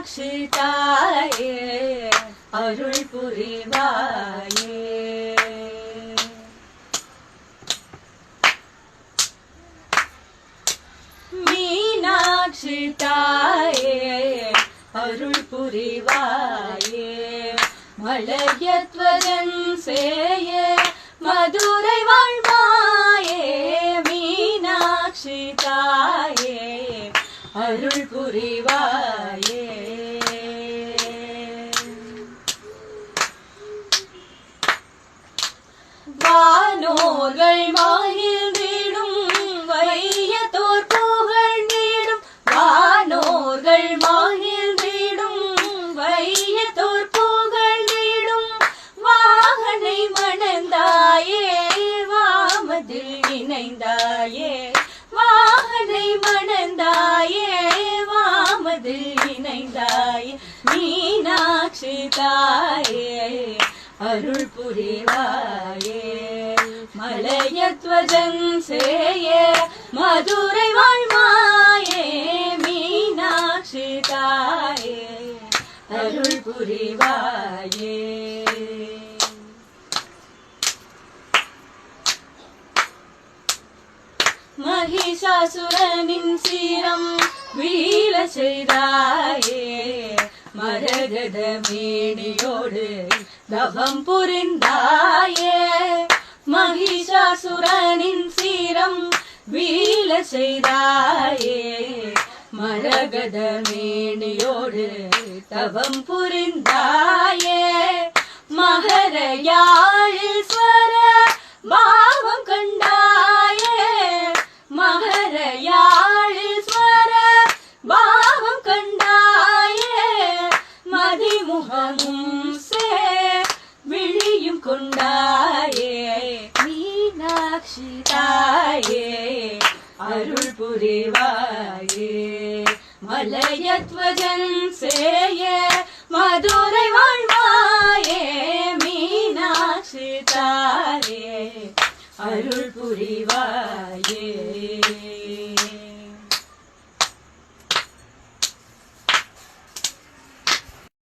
மீனாட்சி தாயே அருள் புரிவாயே. மீனாட்சி தாயே அருள் புரிவாயே. மலையத்வஜன் சேயே மதுரை வாழ்வாயே. மீனாட்சி தாயே அருள் புரிவாயே. வானோர்கள் மகிழ்ந்திடும் வையத்தோர் புகழ் நீடும். வானோர்கள் மகிழ்ந்திடும் வையத்தோர் புகழ் நீடும். வாகனை மணந்தாயே வாமதில் இணைந்தாயே. வாகனை மணந்தாயே வாமதில் இணைந்தாயே. மீனாட்சி தாயே அருள் புரிவாயே. மலையத்வஜன் சேயே மதுரை வாழ்வாயே. மீனாட்சி தாயே அருள் புரிவாயே. மகிஷாசுரனின் சீரம் வீழ செய்தாயே. மரகத மேனியோடு தவம் புரிந்தாயே. மகிஷாசுரனின் சீரம் வீழ செய்தாயே. மரகத மேனியோடு தவம் புரிந்தாயே. மகர யாழில் ஸ்வர பாவம் கண்டாயே. மகர யாழில் ஸ்வர பாவம் கண்டாயே. மதிமுகமும் சே விழியும் கொண்டாயே. மீனாட்சி தாயே அருள் புரிவாயே. மலையத்வஜன் சேயே மதுரை வாழ்வாயே. மீனாட்சி தாயே அருள் புரிவாயே.